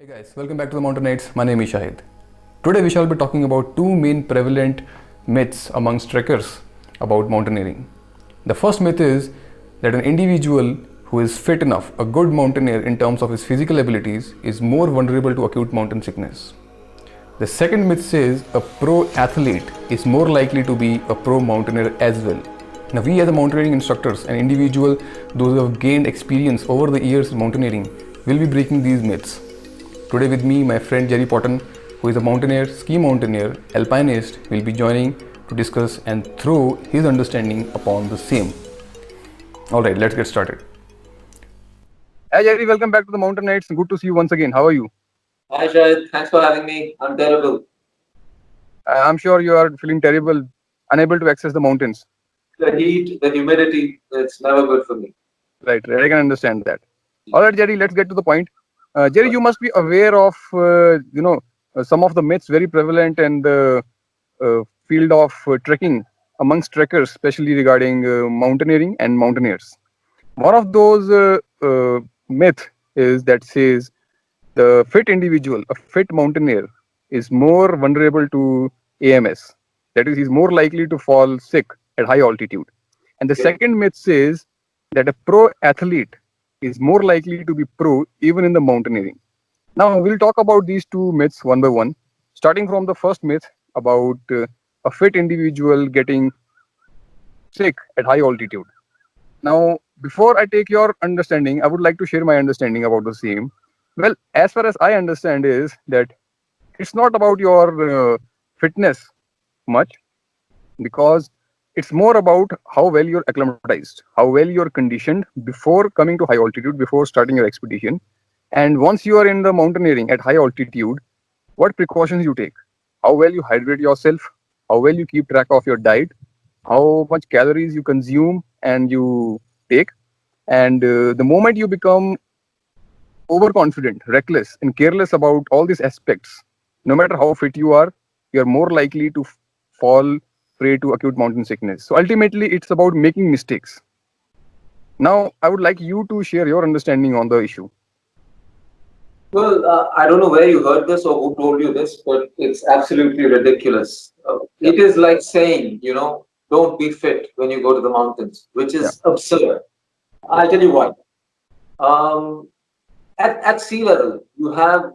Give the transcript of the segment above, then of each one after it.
Hey guys, welcome back to the Mountain Nights. My name is Shahid. Today we shall be talking about two main prevalent myths amongst trekkers about mountaineering. The first myth is that an individual who is fit enough, a good mountaineer in terms of his physical abilities, is more vulnerable to acute mountain sickness. The second myth says a pro athlete is more likely to be a pro mountaineer as well. Now, we as a mountaineering instructors and individual, those who have gained experience over the years in mountaineering, will be breaking these myths. Today with me, my friend Jerry Potton, who is a mountaineer, ski mountaineer, alpinist, will be joining to discuss and throw his understanding upon the same. Alright, let's get started. Hi Jerry, welcome back to the Mountain Nights. Good to see you once again. How are you? Hi Shahid, thanks for having me. I'm terrible. I'm sure you are feeling terrible, unable to access the mountains. The heat, the humidity, it's never good for me. Right, I can understand that. Alright Jerry, let's get to the point. Jerry, you must be aware of some of the myths very prevalent in the field of trekking amongst trekkers, especially regarding mountaineering and mountaineers. One of those myth is that says the fit individual, a fit mountaineer, is more vulnerable to AMS. That is, he's more likely to fall sick at high altitude. And the Okay. second myth says that a pro athlete is more likely to be pro even in the mountaineering. Now, we'll talk about these two myths one by one, starting from the first myth about a fit individual getting sick at high altitude. Now, before I take your understanding, I would like to share my understanding about the same. Well, as far as I understand, is that it's not about your fitness much, because it's more about how well you're acclimatized, how well you're conditioned before coming to high altitude, before starting your expedition. And once you are in the mountaineering at high altitude, what precautions you take, how well you hydrate yourself, how well you keep track of your diet, how much calories you consume and you take. And the moment you become overconfident, reckless, and careless about all these aspects, no matter how fit you are, you are more likely to fall prey to acute mountain sickness. So ultimately, it's about making mistakes. Now, I would like you to share your understanding on the issue. Well, I don't know where you heard this or who told you this, but it's absolutely ridiculous. Yeah, It is like saying, don't be fit when you go to the mountains, which yeah, is absurd. I'll tell you why. Um, at sea level, you have,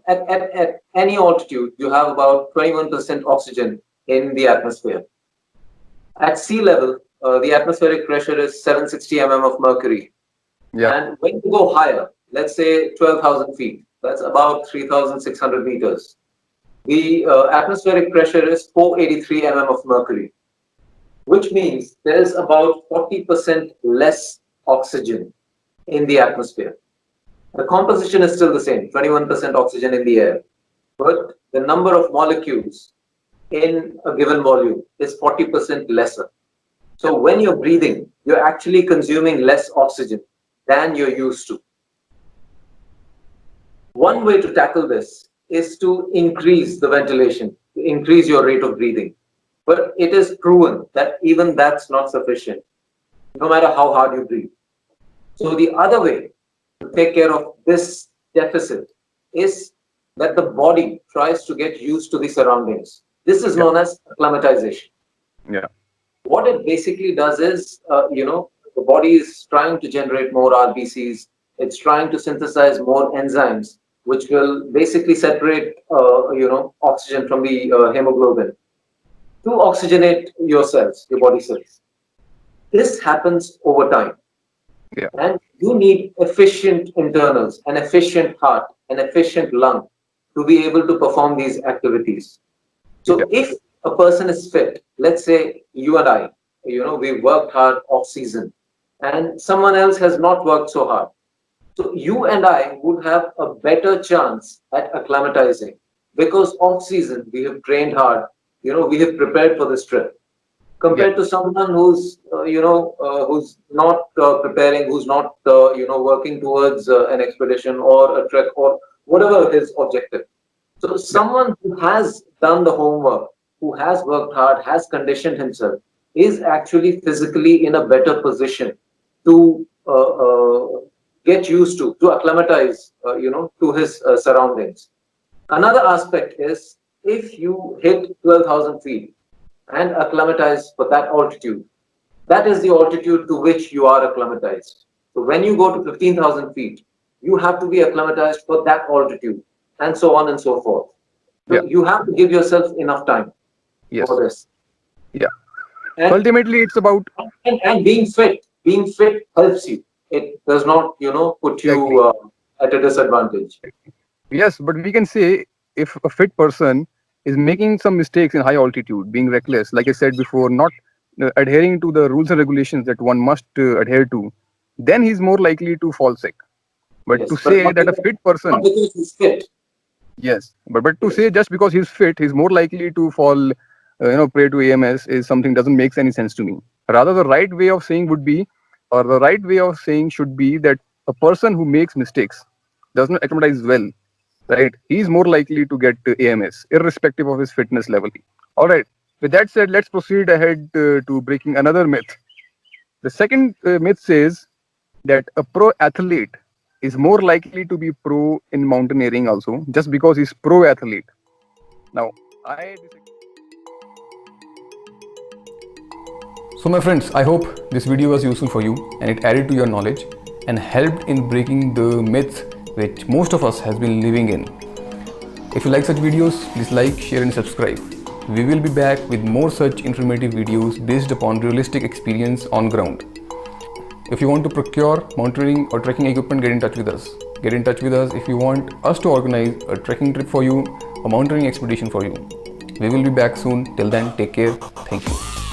at any altitude, you have about 21% oxygen in the atmosphere. At sea level, the atmospheric pressure is 760 of mercury. yeah, And when you go higher, let's say 12,000 feet, that's about 3,600 meters, the atmospheric pressure is 483 of mercury, which means there's about 40% less oxygen in the atmosphere. The composition is still the same, 21% oxygen in the air, but the number of molecules in a given volume is 40% lesser. yeah, So when you're breathing, you're actually consuming less oxygen than you're used to. One way to tackle this is to increase the ventilation, to increase your rate of breathing. But it is proven that even that's not sufficient, no matter how hard you breathe. So the other way to take care of this deficit is that the body tries to get used to the surroundings. This is yeah, known as acclimatization. yeah, What it basically does is, the body is trying to generate more RBCs. It's trying to synthesize more enzymes, which will basically separate, oxygen from the hemoglobin to oxygenate your cells, your body cells. This happens over time, yeah, and you need efficient internals, an efficient heart, an efficient lung to be able to perform these activities. yeah, So if a person is fit, let's say you and I, we worked hard off season and someone else has not worked so hard. So you and I would have a better chance at acclimatizing because off season we have trained hard, we have prepared for this trip yeah, compared to someone who's not preparing, who's not, working towards an expedition or a trek or whatever his objective. So yeah, someone who has done the homework, who has worked hard, has conditioned himself, is actually physically in a better position to get used to acclimatize, to his surroundings. Another aspect is if you hit 12,000 feet and acclimatize for that altitude, that is the altitude to which you are acclimatized. So when you go to 15,000 feet, you have to be acclimatized for that altitude, and so on and so forth. So Yeah. you have to give yourself enough time Yes. for this. Yeah. And, Ultimately, it's about and being fit helps you. It does not, put exactly. you at a disadvantage. Yes, but we can say if a fit person is making some mistakes in high altitude, being reckless, like I said before, not adhering to the rules and regulations that one must adhere to, then he's more likely to fall sick. But to Yes, but say that a fit not person, because he's fit. yes, but to Yes. say just because he's fit, he's more likely to fall, prey to AMS is something doesn't make any sense to me. Rather, the right way of saying would be, or the right way of saying should be that a person who makes mistakes does not acclimatize well, right? He's more likely to get AMS, irrespective of his fitness level. All right. With that said, let's proceed ahead to breaking another myth. The second myth says that a pro athlete is more likely to be pro in mountaineering also just because he's pro athlete. Now, I disagree. So my friends, I hope this video was useful for you and it added to your knowledge and helped in breaking the myths which most of us has been living in. If you like such videos, please like, share and subscribe. We will be back with more such informative videos based upon realistic experience on ground. If you want to procure mountaineering or trekking equipment, get in touch with us. Get in touch with us if you want us to organize a trekking trip for you, a mountaineering expedition for you. We will be back soon. Till then, take care. Thank you.